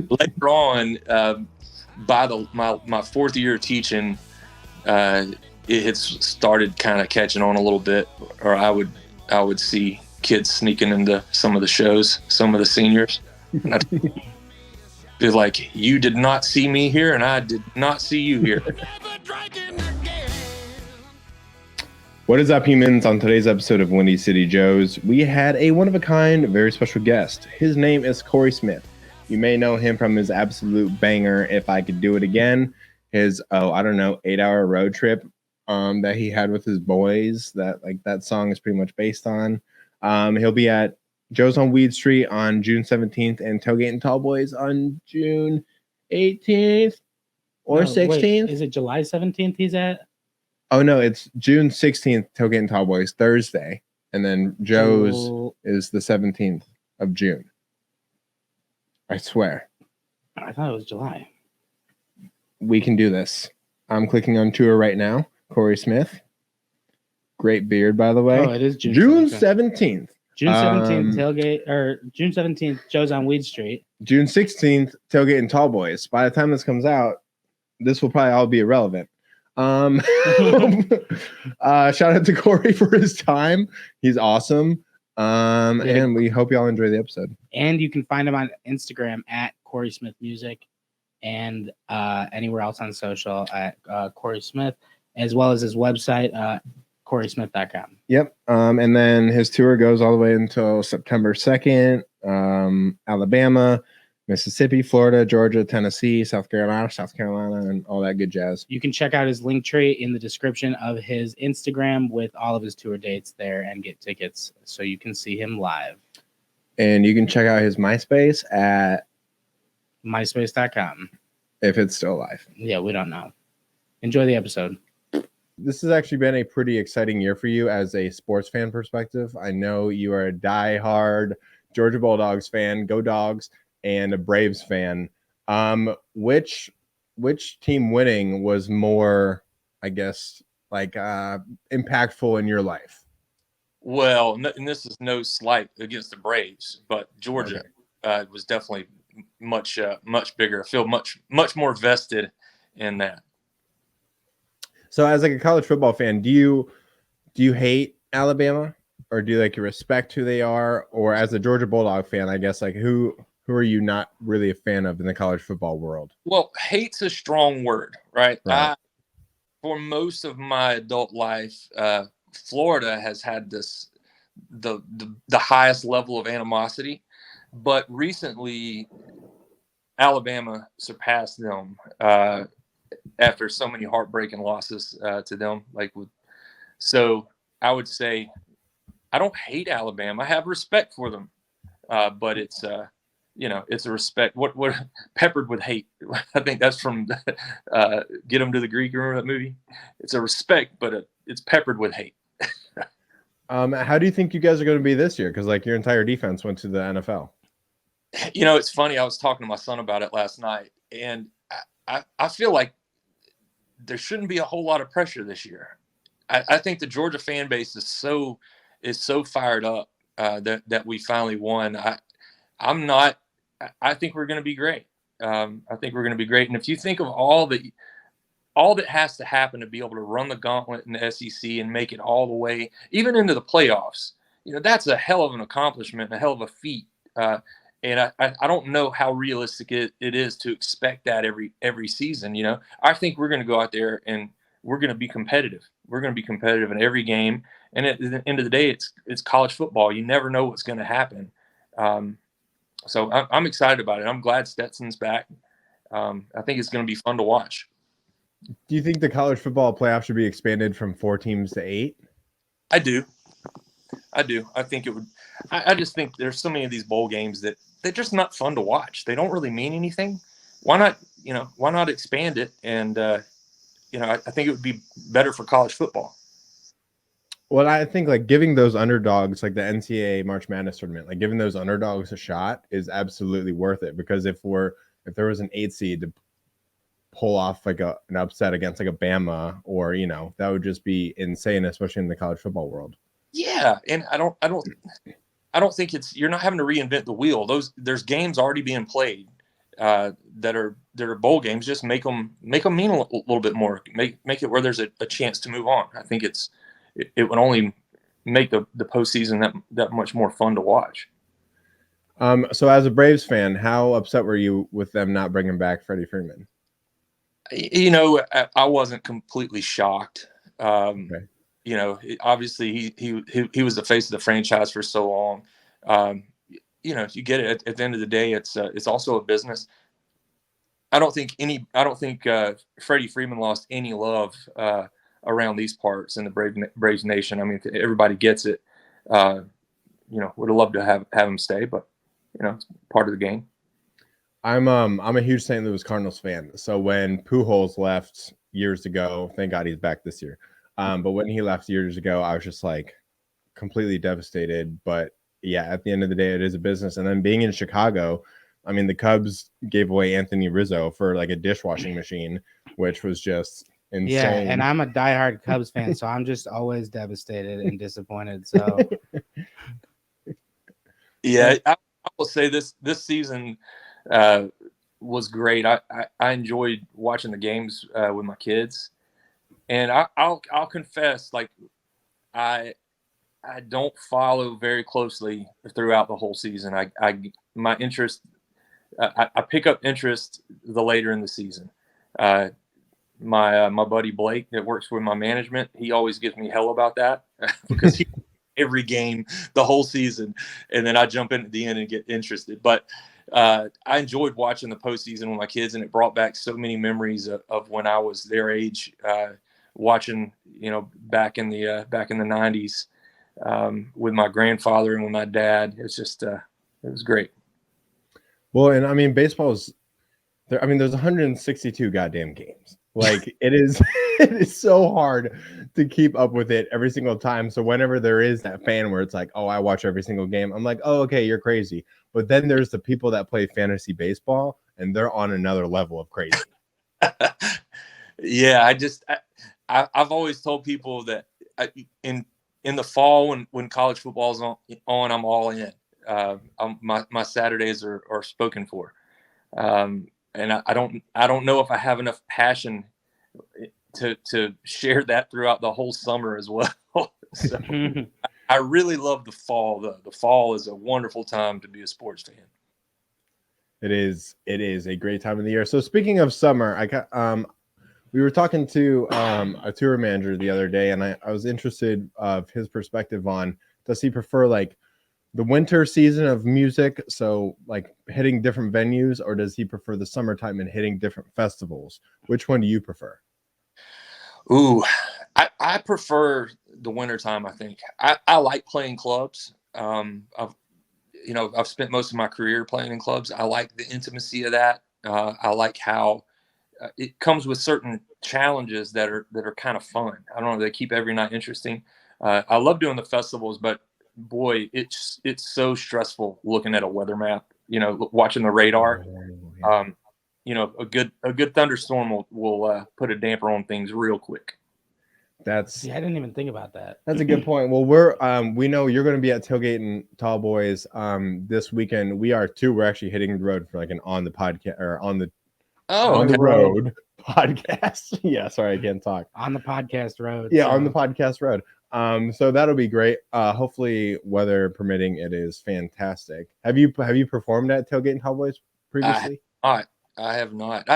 later on, by my fourth year of teaching, it had started kind of catching on a little bit, or I would see kids sneaking into some of the shows, some of the seniors. And I'd be like, you did not see me here, and I did not see you here. What is up, humans? On today's episode of Windy City Joes, we had a one-of-a-kind, very special guest. His name is Corey Smith. You may know him from his absolute banger, If I Could Do It Again, his, 8-hour road trip that he had with his boys that song is pretty much based on. He'll be at Joe's on Weed Street on June 17th and Tailgate and Tallboys on June 18th or 16th. Wait, is it July 17th he's at? Oh, no, it's June 16th, Tailgate and Tallboys, Thursday. And then Joe's is the 17th of June. I swear. I thought it was July. We can do this. I'm clicking on tour right now. Corey Smith. Great beard, by the way. Oh, it is June 17th. June 17th, Tailgate, or June 17th, Joe's on Weed Street. June 16th, Tailgate and Tallboys. By the time this comes out, this will probably all be irrelevant. Shout out to Corey for his time. He's awesome. And we hope y'all enjoy the episode. And you can find him on Instagram at Corey Smith Music and anywhere else on social at Corey Smith, as well as his website, CoreySmith.com. Yep. And then his tour goes all the way until September 2nd. Alabama, Mississippi, Florida, Georgia, Tennessee, South Carolina, and all that good jazz. You can check out his link tree in the description of his Instagram with all of his tour dates there and get tickets so you can see him live. And you can check out his MySpace at MySpace.com. If it's still alive. Yeah, we don't know. Enjoy the episode. This has actually been a pretty exciting year for you as a sports fan perspective. I know you are a diehard Georgia Bulldogs fan, go Dogs, and a Braves fan. Which team winning was more, I guess, impactful in your life? Well, and this is no slight against the Braves, but Georgia was definitely much bigger. I feel much more vested in that. So, as a college football fan, do you hate Alabama, or do you respect who they are? Or as a Georgia Bulldog fan, I guess who are you not really a fan of in the college football world? Well, hate's a strong word, right? For most of my adult life, Florida has had the highest level of animosity, but recently Alabama surpassed them after so many heartbreaking losses to them. So I would say I don't hate Alabama. I have respect for them, but it's it's a respect. What peppered with hate. I think that's from Get 'Em to the Greek. Remember that movie? It's a respect, but it's peppered with hate. How do you think you guys are going to be this year? Because your entire defense went to the NFL. It's funny. I was talking to my son about it last night, and I feel like there shouldn't be a whole lot of pressure this year. I think the Georgia fan base is so fired up that we finally won. I think we're going to be great. I think we're going to be great. And if you think of all that has to happen to be able to run the gauntlet in the SEC and make it all the way, even into the playoffs, that's a hell of an accomplishment, a hell of a feat. And I don't know how realistic it is to expect that every season. I think we're going to go out there and we're going to be competitive. We're going to be competitive in every game. And at the end of the day, it's college football. You never know what's going to happen. So I'm excited about it. I'm glad Stetson's back. I think it's going to be fun to watch. Do you think the college football playoff should be expanded from 4 teams to 8? I do. I think it would. I just think there's so many of these bowl games that they're just not fun to watch. They don't really mean anything. Why not expand it? And, I think it would be better for college football. Well, I think giving those underdogs, the NCAA March Madness tournament, giving those underdogs a shot is absolutely worth it. Because if there was an 8 seed to pull off an upset against a Bama, or that would just be insane, especially in the college football world. Yeah, and I don't think you're not having to reinvent the wheel. There's games already being played. that are bowl games. Just make them mean a little bit more. Make it where there's a chance to move on. I think it would only make the postseason that much more fun to watch. So as a Braves fan, how upset were you with them not bringing back Freddie Freeman? I wasn't completely shocked. Okay. Obviously he was the face of the franchise for so long. You get it. At the end of the day, it's also a business. I don't think Freddie Freeman lost any love around these parts in the Braves Nation. I mean, everybody gets it. Would have loved to have him stay, but it's part of the game. I'm a huge St. Louis Cardinals fan. So when Pujols left years ago, thank God he's back this year. But when he left years ago, I was just like completely devastated. But yeah, at the end of the day, it is a business. And then being in Chicago, I mean, the Cubs gave away Anthony Rizzo for like a dishwashing machine, which was just insane. Yeah, and I'm a diehard Cubs fan, so I'm just always devastated and disappointed. So yeah, I will say this season was great. I enjoyed watching the games with my kids, and I'll confess, like I don't follow very closely throughout the whole season. My interest, I pick up interest the later in the season. My buddy Blake that works with my management, he always gives me hell about that because he every game the whole season, and then I jump in at the end and get interested. But I enjoyed watching the postseason with my kids, and it brought back so many memories of when I was their age, watching back in the 90s with my grandfather and with my dad. It's just it was great. Well, and I mean, baseball is there. I mean, there's 162 goddamn games. Like it is so hard to keep up with it every single time. So whenever there is that fan where it's like, oh, I watch every single game, I'm like, oh, okay, you're crazy. But then there's the people that play fantasy baseball, and they're on another level of crazy. Yeah, I've always told people that in the fall when college football's on, I'm all in. My Saturdays are spoken for. And I don't know if I have enough passion to share that throughout the whole summer as well. So I really love the fall, though. The fall is a wonderful time to be a sports fan. It is a great time of the year. So speaking of summer, we were talking to a tour manager the other day, and I was interested of his perspective on, does he prefer like the winter season of music, so like hitting different venues, or does he prefer the summertime and hitting different festivals? Which one do you prefer? Ooh, I prefer the wintertime. I think I like playing clubs. I've spent most of my career playing in clubs. I like the intimacy of that. I like how it comes with certain challenges that are kind of fun. I don't know, they keep every night interesting. I love doing the festivals, but boy, it's so stressful looking at a weather map, watching the radar. A good thunderstorm will put a damper on things real quick. I didn't even think about that. That's a good point. Well, we know you're going to be at Tailgate and Tallboys this weekend. We are too. We're actually hitting the road for like an on the podcast or on the road podcast. Yeah, sorry, I can't talk. On the podcast road. Yeah, on the podcast road. So that'll be great. Hopefully, weather permitting, it is fantastic. Have you performed at Tailgate and Tallboys previously? I have not.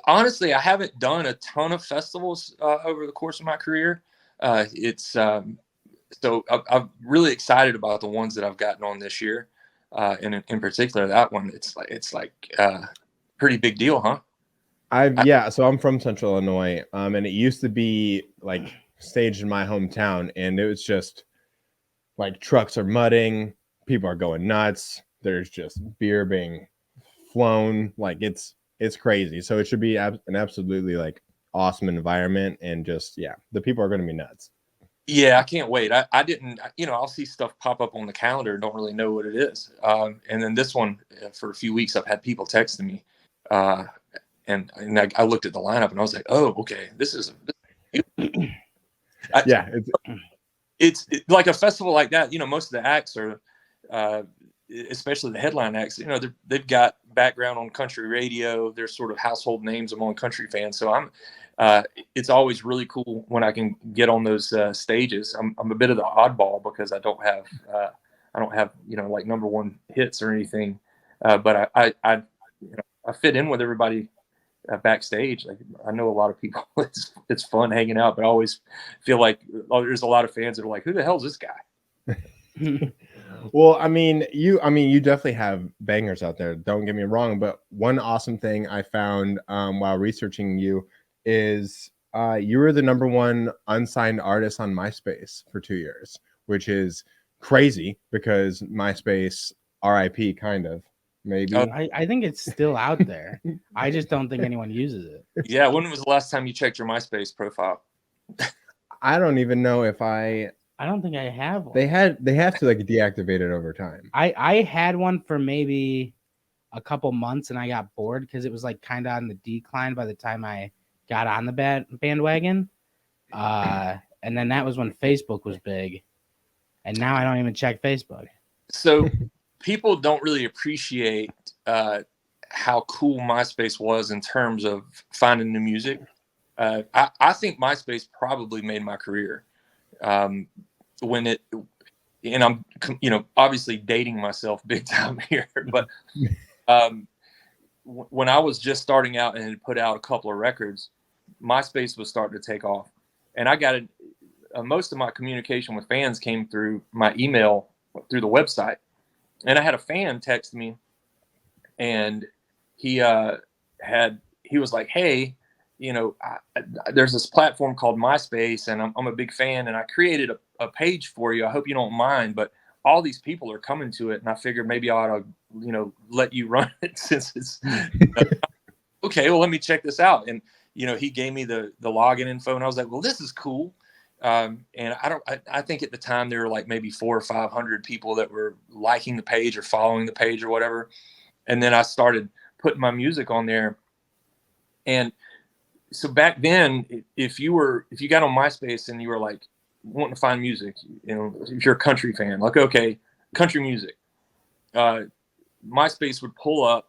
Honestly, I haven't done a ton of festivals over the course of my career. So I'm really excited about the ones that I've gotten on this year, and in particular that one. It's like pretty big deal, huh? So I'm from Central Illinois, and it used to be like staged in my hometown, and it was just like trucks are mudding, people are going nuts, there's just beer being flown, like it's crazy. So it should be an absolutely like awesome environment, and just the people are going to be nuts. Yeah, I can't wait. I didn't, I'll see stuff pop up on the calendar, don't really know what it is. And then this one, for a few weeks, I've had people texting me, and I looked at the lineup and I was like, oh, okay, it's like a festival like that. Most of the acts are especially the headline acts, they've got background on country radio. They're sort of household names among country fans. So it's always really cool when I can get on those stages. I'm a bit of the oddball because I don't have like number one hits or anything, but I fit in with everybody backstage. Like, I know a lot of people. It's fun hanging out, but I always feel like there's a lot of fans that are like, "Who the hell is this guy?" Well, you definitely have bangers out there. Don't get me wrong, but one awesome thing I found while researching you is you were the number one unsigned artist on MySpace for 2 years, which is crazy because MySpace, RIP, kind of. Maybe. I think it's still out there. I just don't think anyone uses it. Yeah. When was the last time you checked your MySpace profile? I don't even know if I don't think I have one. They have to like deactivate it over time. I had one for maybe a couple months and I got bored because it was like kind of on the decline by the time I got on the bandwagon. And then that was when Facebook was big. And now I don't even check Facebook. So people don't really appreciate how cool MySpace was in terms of finding new music. I think MySpace probably made my career. And I'm, obviously dating myself big time here, but when I was just starting out and had put out a couple of records, MySpace was starting to take off, and I got most of my communication with fans came through my email through the website. And I had a fan text me, and he was like, "Hey, there's this platform called MySpace, and I'm a big fan, and I created a page for you. I hope you don't mind, but all these people are coming to it, and I figured maybe I ought to, let you run it since it's okay. Well, let me check this out." And he gave me the login info, and I was like, "Well, this is cool." And I think at the time there were like maybe 400 or 500 people that were liking the page or following the page or whatever. And then I started putting my music on there. And so back then, if you got on MySpace and you were like wanting to find music, if you're a country fan, like, okay, country music, MySpace would pull up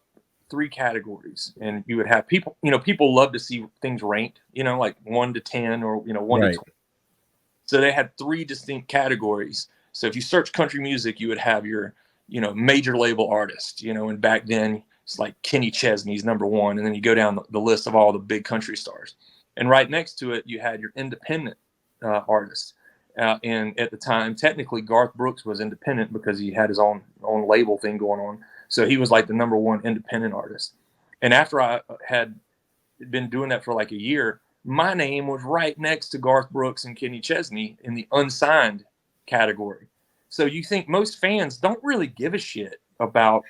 3 categories, and you would have people, people love to see things ranked, like 1 to 10 or, 1 to 20. So they had 3 distinct categories. So if you search country music, you would have your, major label artist, and back then it's like Kenny Chesney's number 1. And then you go down the list of all the big country stars. And right next to it, you had your independent artists. And at the time, technically Garth Brooks was independent because he had his own label thing going on. So he was like the number 1 independent artist. And after I had been doing that for like a year, my name was right next to Garth Brooks and Kenny Chesney in the unsigned category. So you think most fans don't really give a shit about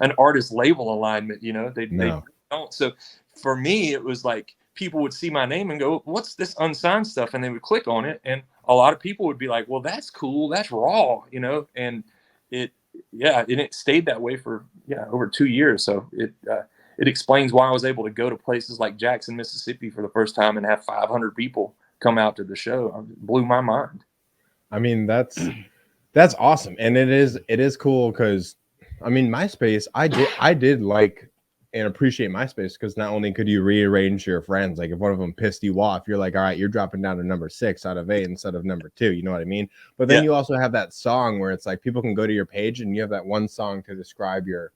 an artist label alignment, they don't. So for me, it was like people would see my name and go, "What's this unsigned stuff?" And they would click on it. And a lot of people would be like, "Well, that's cool. That's raw," and it stayed that way for over 2 years. So it explains why I was able to go to places like Jackson, Mississippi for the first time and have 500 people come out to the show. It blew my mind. That's awesome. And it is cool because MySpace, I did like and appreciate MySpace because not only could you rearrange your friends, like if one of them pissed you off, you're like, all right, you're dropping down to number 6 out of 8 instead of number 2. You know what I mean? But then you also have that song where it's like people can go to your page and you have that one song to describe your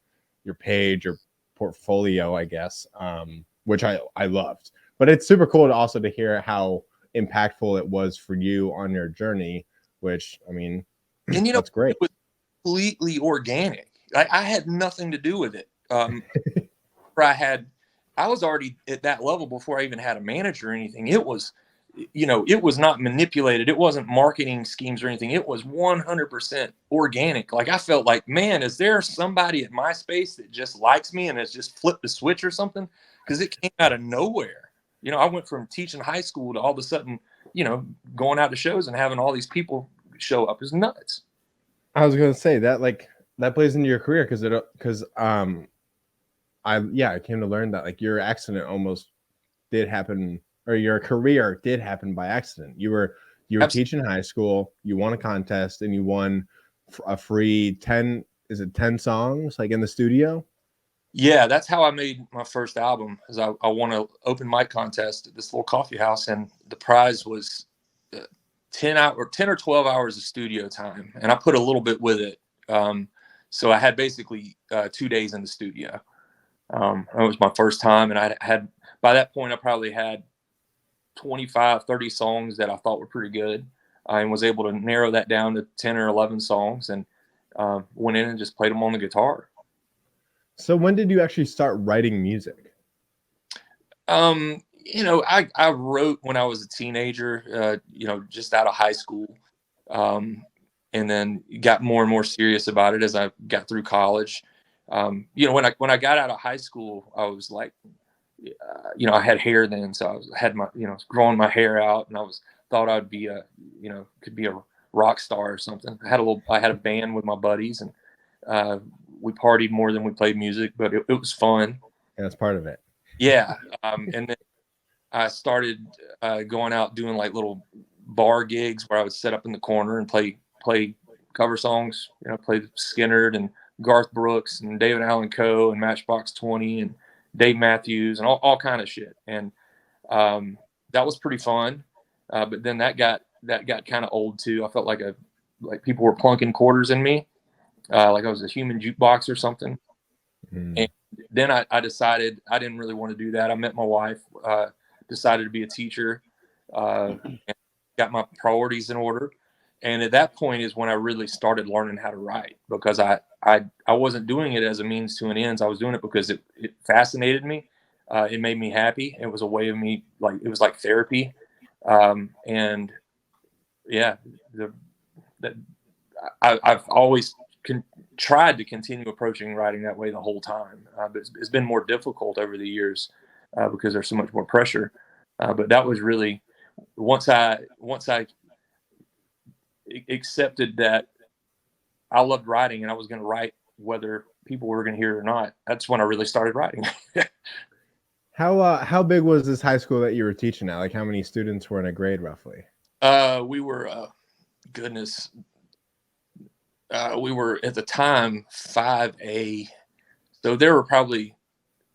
page or portfolio, I guess, which I loved. But it's super cool to hear how impactful it was for you on your journey, which and that's great. It was completely organic. I had nothing to do with it. I was already at that level before I even had a manager or anything. It was, it was not manipulated. It wasn't marketing schemes or anything. It was 100% organic. Like I felt like, man, is there somebody at MySpace that just likes me and has just flipped the switch or something? Because it came out of nowhere. I went from teaching high school to all of a sudden, going out to shows and having all these people show up is nuts. I was going to say that plays into your career because I came to learn that like your accident almost did happen, or your career did happen by accident. You were teaching high school, you won a contest, and you won a free 10, is it 10 songs like in the studio? Yeah, that's how I made my first album. Is I won an open mic contest at this little coffee house, and the prize was 10 or 12 hours of studio time, and I put a little bit with it. So I had basically 2 days in the studio. It was my first time, and I had, by that point, I probably had 25, 30 songs that I thought were pretty good. I was able to narrow that down to 10 or 11 songs, and went in and just played them on the guitar. So when did you actually start writing music? I wrote when I was a teenager, just out of high school. And then got more and more serious about it as I got through college. When I got out of high school, I was like, I had hair then, so had my, growing my hair out, and thought I'd be could be a rock star or something. I had a band with my buddies, and we partied more than we played music, but it was fun. And that's part of it. Yeah. And then I started going out doing like little bar gigs where I would sit up in the corner and play cover songs, play Skinner and Garth Brooks and David Allan Coe and Matchbox 20 and Dave Matthews and all kind of shit. And that was pretty fun. But then that got kind of old too. I felt like people were plunking quarters in me, like I was a human jukebox or something. And then I decided I didn't really want to do that. I met my wife, decided to be a teacher, and got my priorities in order. And at that point is when I really started learning how to write, because I wasn't doing it as a means to an end. I was doing it because it fascinated me. It made me happy. It was a way of me, it was like therapy. And yeah, I've always tried to continue approaching writing that way the whole time. But it's been more difficult over the years because there's so much more pressure. But that was really, once I accepted that I loved writing and I was going to write whether people were going to hear it or not, that's when I really started writing. How big was this high school that you were teaching at? Like, how many students were in a grade roughly? We were we were at the time 5A, so there were probably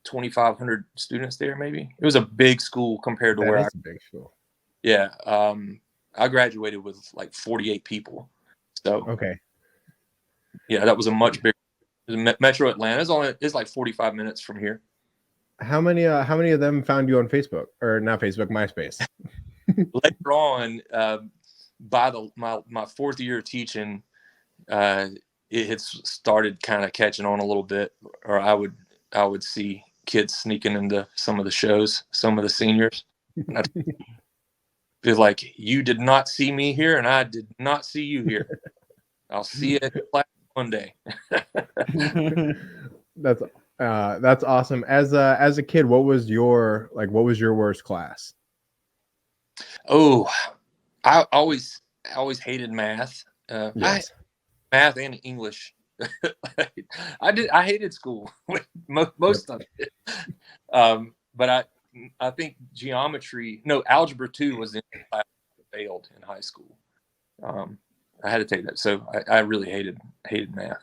2,500 students there. Maybe it was a big school compared to a big school. Yeah. I graduated with like 48 people. So okay. Yeah, that was a much bigger Metro Atlanta. It's like 45 minutes from here. How many of them found you on Facebook, or not Facebook, MySpace? Later on, by my fourth year of teaching, it had started kind of catching on a little bit, or I would see kids sneaking into some of the shows, some of the seniors. Feel like, you did not see me here, and I did not see you here. I'll see you in class one day. That's awesome. As a kid, what was your worst class? Oh, I always hated math. Yes. Math and English. I hated school most of it. But I think algebra 2 was in class I failed in high school. I had to take that, so I really hated math.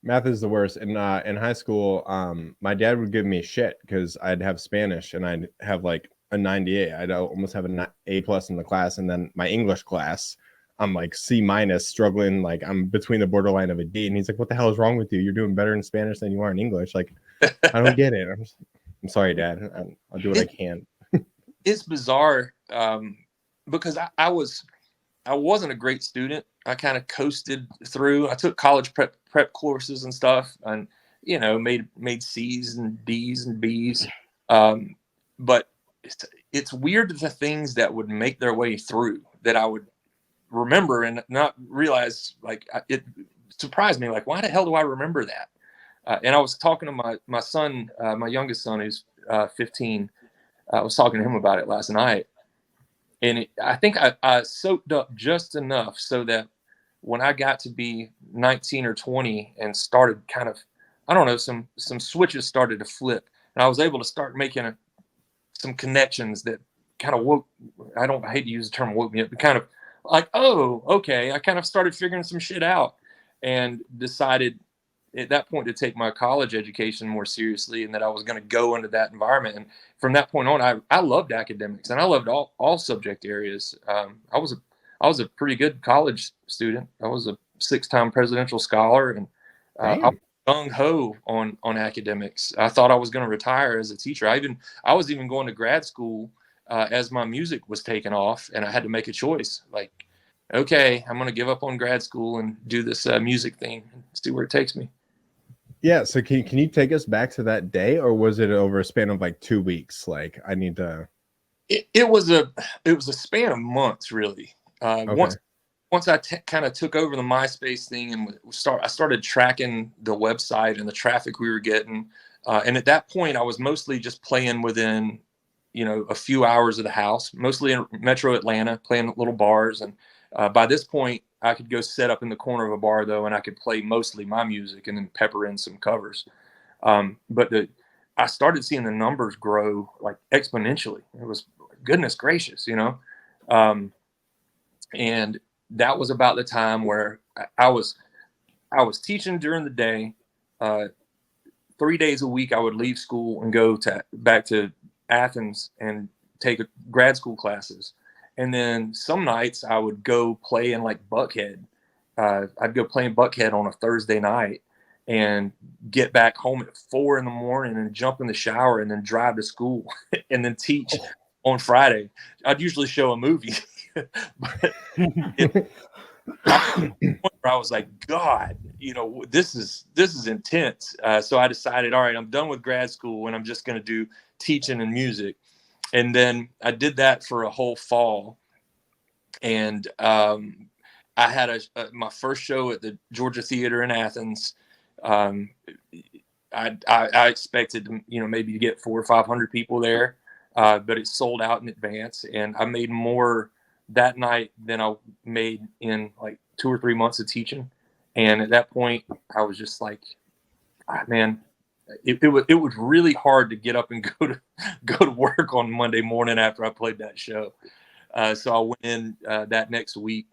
Math is the worst. In high school, my dad would give me shit because I'd have Spanish and I'd have like a 98. I'd almost have an A+ in the class, and then my English class, I'm like C-, struggling, like I'm between the borderline of a D. And he's like, "What the hell is wrong with you? You're doing better in Spanish than you are in English." Like, I don't get it. I'm sorry, Dad. I'll do what I can. It's bizarre because I wasn't a great student. I kind of coasted through. I took college prep courses and stuff, and made C's and D's and B's. But it's weird, the things that would make their way through that I would remember and not realize. Like, it surprised me. Like, why the hell do I remember that? And I was talking to my son, my youngest son, who's 15. I was talking to him about it last night. And I think I soaked up just enough so that when I got to be 19 or 20 and started kind of, I don't know, some switches started to flip, and I was able to start making some connections that kind of woke. I hate to use the term woke me up, but kind of like, oh, okay. I kind of started figuring some shit out and decided at that point to take my college education more seriously, and that I was going to go into that environment. And from that point on, I loved academics, and I loved all subject areas. I was a pretty good college student. I was a 6-time presidential scholar, and I was gung ho on academics. I thought I was going to retire as a teacher. I was even going to grad school as my music was taking off, and I had to make a choice. Like, okay, I'm going to give up on grad school and do this music thing and see where it takes me. Yeah. So can you take us back to that day, or was it over a span of like 2 weeks? Like, I need to. It was a span of months, really. Okay. Once I kind of took over the MySpace thing and I started tracking the website and the traffic we were getting. And at that point, I was mostly just playing within, a few hours of the house, mostly in Metro Atlanta, playing at little bars. And by this point, I could go set up in the corner of a bar, though, and I could play mostly my music and then pepper in some covers. But I started seeing the numbers grow like exponentially. It was, goodness gracious, and that was about the time where I was teaching during the day. 3 days a week, I would leave school and go back to Athens and take grad school classes. And then some nights I would go play in like Buckhead. I'd go play in Buckhead on a Thursday night and get back home at 4 a.m. and jump in the shower and then drive to school and then teach on Friday. I'd usually show a movie. But I was like, God, this is intense. So I decided, all right, I'm done with grad school and I'm just going to do teaching and music. And then I did that for a whole fall. And I had my first show at the Georgia Theater in Athens. I expected to, maybe to get 400 or 500 people there, but it sold out in advance. And I made more that night than I made in like 2 or 3 months of teaching. And at that point, I was just like, man, it was really hard to get up and go to work on Monday morning after I played that show. So I went in that next week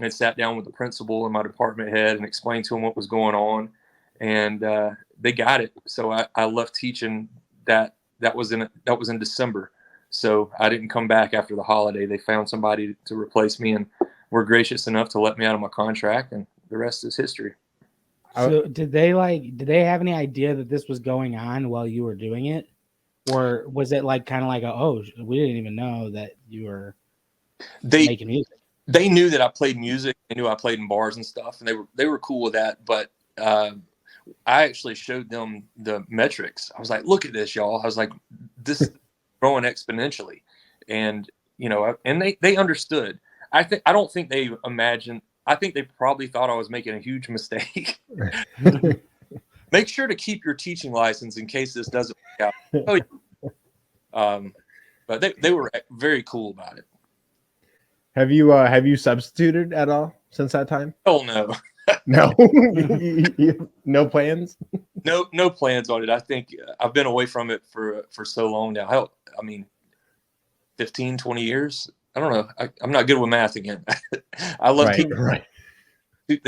and sat down with the principal and my department head and explained to them what was going on. And they got it. So I left teaching that was in December. So I didn't come back after the holiday. They found somebody to replace me and were gracious enough to let me out of my contract, and the rest is history. So did they have any idea that this was going on while you were doing it? Or was it like kind of like, we didn't even know that you were making music? They knew that I played music. They knew I played in bars and stuff, and they were cool with that. But I actually showed them the metrics. I was like, look at this, y'all. I was like, this is growing exponentially. And, and they understood. I don't think they imagined. I think they probably thought I was making a huge mistake. Make sure to keep your teaching license in case this doesn't work out. But they were very cool about it. Have you substituted at all since that time? Oh no. No. No plans? No plans on it. I think I've been away from it for so long now. Hell, 15, 20 years. I don't know. I'm not good with math again. I left the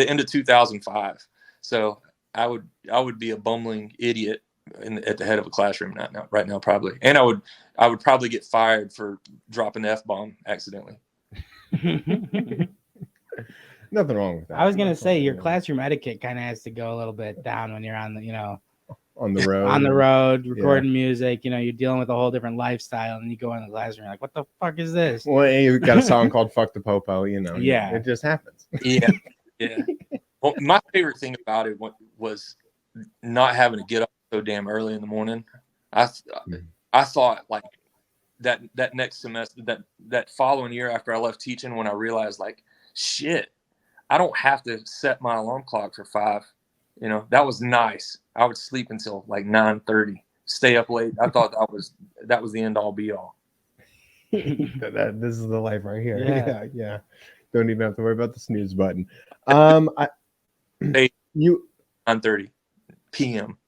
end of 2005. So I would be a bumbling idiot at the head of a classroom right now probably. And I would probably get fired for dropping the F-bomb accidentally. Nothing wrong with that. I was gonna say your classroom etiquette kind of has to go a little bit down when you're on the road recording music. You're dealing with a whole different lifestyle, and you go in the classroom, you're like, what the fuck is this? Well, you got a song called "Fuck the Popo," Yeah, it just happens. Yeah. Well, my favorite thing about it was not having to get up so damn early in the morning. I thought like that next semester, that following year after I left teaching, when I realized like, shit, I don't have to set my alarm clock for 5. That was nice. I would sleep until like 9:30, stay up late. I thought that was the end all be all. This is the life right here. Yeah. Yeah. Don't even have to worry about the snooze button. 9:30 p.m.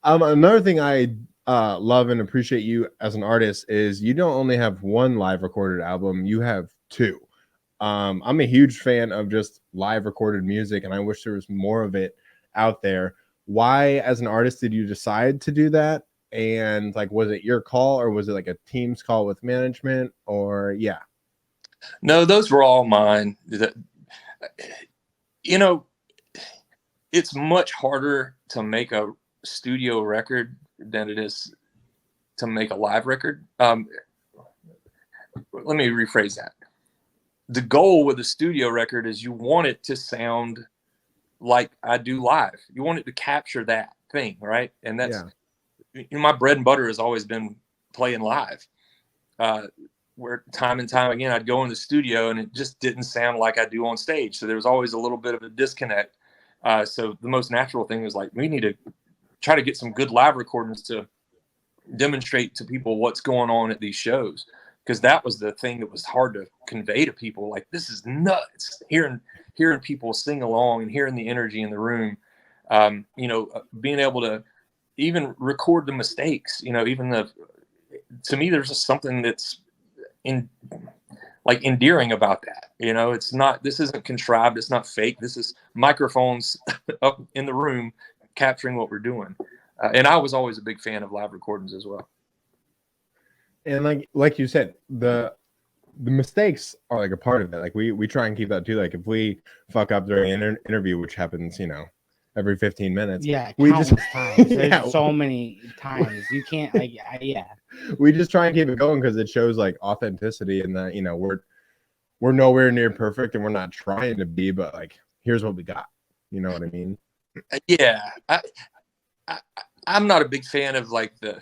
Another thing I love and appreciate you as an artist is you don't only have one live recorded album, you have two. I'm a huge fan of just live recorded music, and I wish there was more of it out there. Why, as an artist, did you decide to do that? And like, was it your call, or was it like a team's call with management? Or yeah, No, those were all mine. You know, it's much harder to make a studio record than it is to make a live record. Let me rephrase that. The goal with a studio record is you want it to sound like I do live. You want it to capture that thing, right? And that's my bread and butter has always been playing live. Where time and time again, I'd go in the studio and it just didn't sound like I do on stage. So there was always a little bit of a disconnect. So the most natural thing was like, we need to try to get some good live recordings to demonstrate to people what's going on at these shows. Because that was the thing that was hard to convey to people. Like, this is nuts. Hearing people sing along and hearing the energy in the room, being able to even record the mistakes, to me, there's just something that's endearing about that. This isn't contrived. It's not fake. This is microphones up in the room capturing what we're doing. And I was always a big fan of live recordings as well. And like you said, the mistakes are like a part of it. Like we try and keep that too. Like if we fuck up during an interview, which happens, every 15 minutes. Yeah, we just times. There's so many times you can't. We just try and keep it going because it shows like authenticity and that we're nowhere near perfect and we're not trying to be, but like here's what we got. You know what I mean? Yeah, I'm not a big fan of like the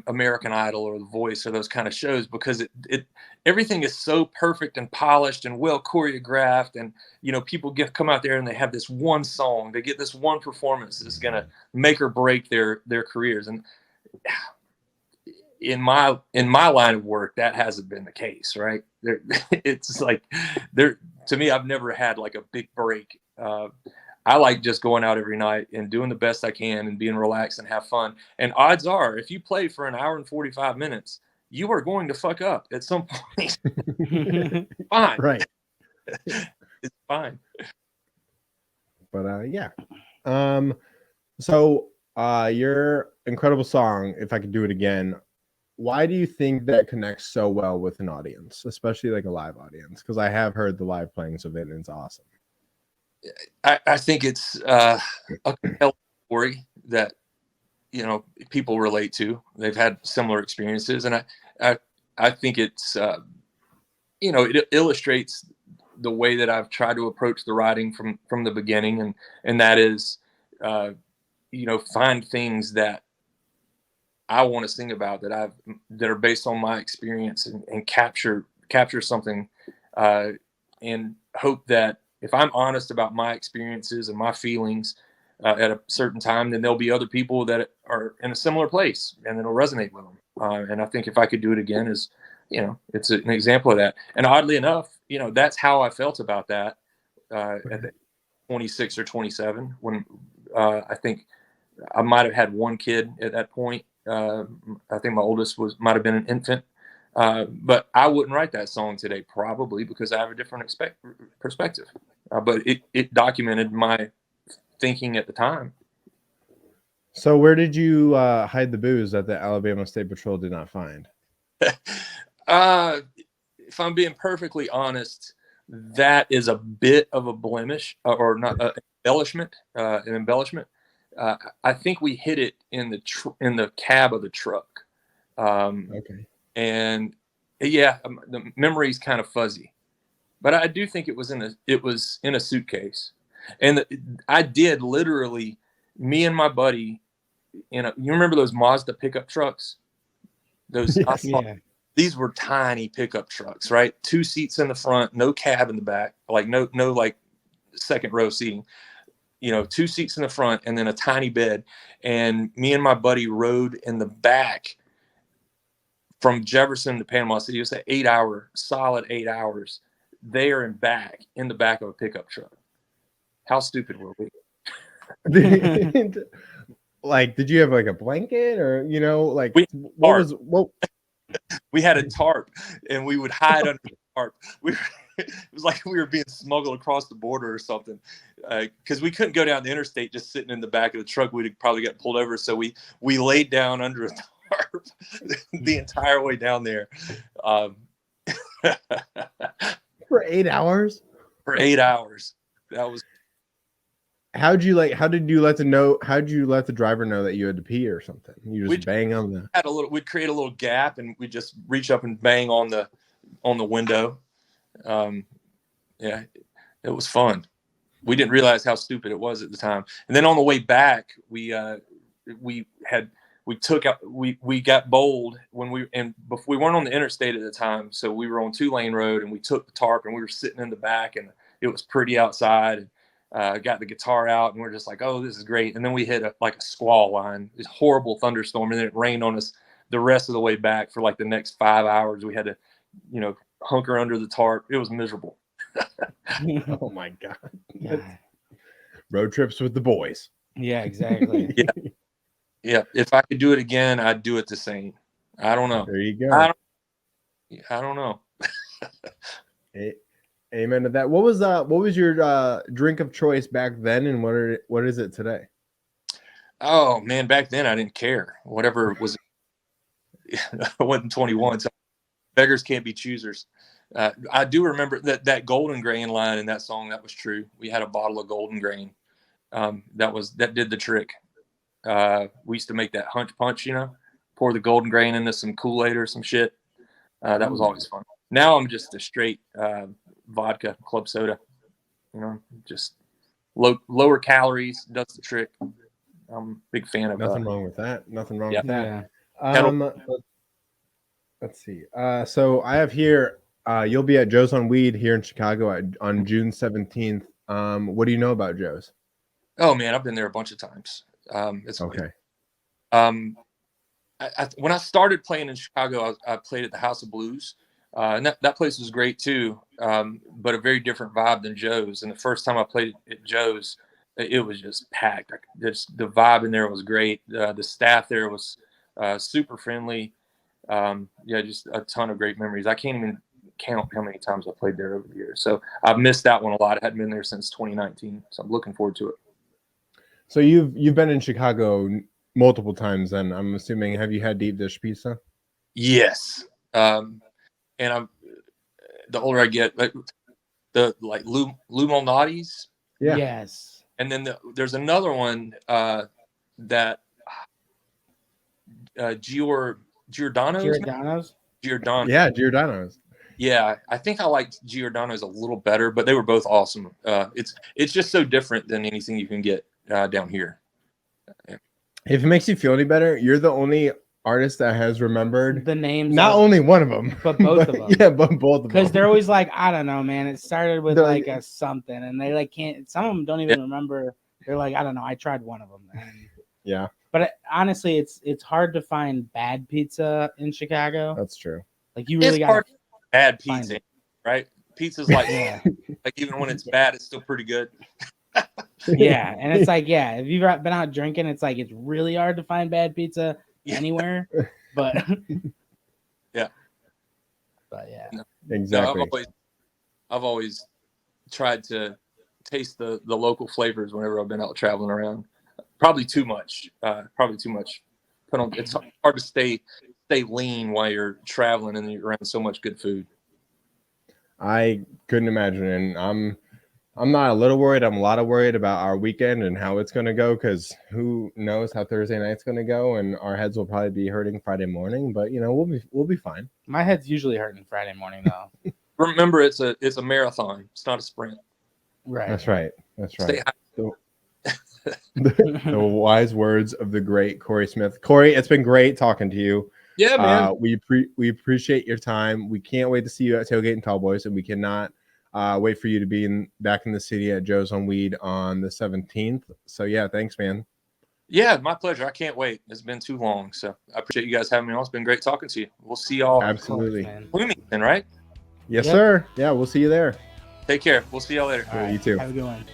American Idol or The Voice or those kind of shows because it everything is so perfect and polished and well choreographed, and people come out there and they have this one song, they get this one performance that's gonna make or break their careers. And in my line of work, that hasn't been the case, right? It's like to me, I've never had like a big break. I like just going out every night and doing the best I can and being relaxed and have fun. And odds are, if you play for an hour and 45 minutes, you are going to fuck up at some point. Fine. Right. It's fine. But yeah. So your incredible song, If I Could Do It Again, why do you think that connects so well with an audience, especially like a live audience? Because I have heard the live playings of it and it's awesome. I think it's a compelling story that people relate to. They've had similar experiences, and I think it's it illustrates the way that I've tried to approach the writing from the beginning, and that is find things that I want to sing about that are based on my experience and capture something and hope that if I'm honest about my experiences and my feelings at a certain time, then there'll be other people that are in a similar place and it'll resonate with them. And I think If I Could Do It Again is, it's an example of that. And oddly enough, that's how I felt about that at 26 or 27 when I think I might have had one kid at that point. I think my oldest might have been an infant. But I wouldn't write that song today, probably because I have a different perspective. But it documented my thinking at the time. So where did you hide the booze that the Alabama State Patrol did not find? If I'm being perfectly honest, that is a bit of a blemish or not an embellishment. I think we hid it in the cab of the truck. Okay. And yeah, the memory's kind of fuzzy, but I do think it was in a suitcase, and I did literally, me and my buddy, you remember those Mazda pickup trucks? Those Yeah. These were tiny pickup trucks, right? 2 seats in the front, no cab in the back, like no like second row seating. 2 seats in the front and then a tiny bed, and me and my buddy rode in the back from Jefferson to Panama City. It was an solid 8 hours there and back in the back of a pickup truck. How stupid were we? like, did you have like a blanket or like tarp. what? We had a tarp, and we would hide under the tarp. It was like we were being smuggled across the border or something, because we couldn't go down the interstate just sitting in the back of the truck. We'd probably get pulled over. So we laid down under a tarp the entire way down there. For 8 hours? For 8 hours. That was. How did you let the driver know that you had to pee or something? You just bang on the. We'd create a little gap, and we'd just reach up and bang on the window. Yeah, it was fun. We didn't realize how stupid it was at the time. And then on the way back, we got bold when we weren't on the interstate at the time, so we were on 2-lane road, and we took the tarp, and we were sitting in the back, and it was pretty outside. And got the guitar out, and we're just like, oh, this is great. And then we hit a squall line, this horrible thunderstorm, and then it rained on us the rest of the way back for like the next 5 hours. We had to, hunker under the tarp. It was miserable. Oh my God. Road trips with the boys. Yeah, exactly. Yeah. If I could do it again, I'd do it the same. I don't know. There you go. I don't know. Amen to that. What was your drink of choice back then, and what is it today? Oh man, back then I didn't care. Whatever was. I wasn't 21, so beggars can't be choosers. I do remember that Golden Grain line in that song. That was true. We had a bottle of Golden Grain. That did the trick. We used to make that hunch punch. Pour the Golden Grain into some Kool-Aid or some shit. That was always fun. Now I'm just a straight vodka club soda. Just lower calories, does the trick. I'm a big fan of. Nothing wrong with that. Nothing wrong with that. Yeah. Let's see. So I have here. You'll be at Joe's on Weed here in Chicago on June 17th. What do you know about Joe's? Oh man, I've been there a bunch of times. It's okay. When I started playing in Chicago, I played at the House of Blues. And that place was great too, but a very different vibe than Joe's. And the first time I played at Joe's, it was just packed. The vibe in there was great. The staff there was super friendly. Just a ton of great memories. I can't even count how many times I played there over the years. So I've missed that one a lot. I hadn't been there since 2019, so I'm looking forward to it. So you've been in Chicago multiple times, then I'm assuming. Have you had deep dish pizza? Yes. And the older I get, the Lou Malnati's. Yeah. Yes. And then there's another one that Giordano's. Giordano's. Yeah, Giordano's. Yeah, I think I liked Giordano's a little better, but they were both awesome. It's just so different than anything you can get down here. If it makes you feel any better, you're the only artist that has remembered the names. Not only one of them, but both of them. Yeah, but both of them. Because they're always like, I don't know, man. It started with like a something, and they can't. Some of them don't even remember. They're like, I don't know. I tried one of them. And, yeah. But honestly, it's hard to find bad pizza in Chicago. That's true. Like you really got bad pizza, right? Pizza's like, like even when it's bad, it's still pretty good. Yeah, and it's like, if you've been out drinking, it's like it's really hard to find bad pizza anywhere. But yeah, exactly. No, I've always tried to taste the local flavors whenever I've been out traveling around. Probably too much. It's hard to stay lean while you're traveling and you're around so much good food. I couldn't imagine, and I'm not a little worried. I'm a lot of worried about our weekend and how it's going to go, because who knows how Thursday night's going to go, and our heads will probably be hurting Friday morning. But we'll be fine. My head's usually hurting Friday morning though. Remember, it's a marathon. It's not a sprint. Right. That's right. Stay high. The wise words of the great Corey Smith. Corey, it's been great talking to you. Yeah, man. We appreciate your time. We can't wait to see you at Tailgate and Tallboys, and we cannot wait for you to be back in the city at Joe's on Weed on the 17th. So yeah, thanks, man. Yeah, my pleasure. I can't wait. It's been too long, so I appreciate you guys having me on. It's been great talking to you. We'll see y'all. Absolutely. Bloomington, right? Yes, sir. Yeah, we'll see you there. Take care. We'll see y'all later. All right. You too. Have a good one.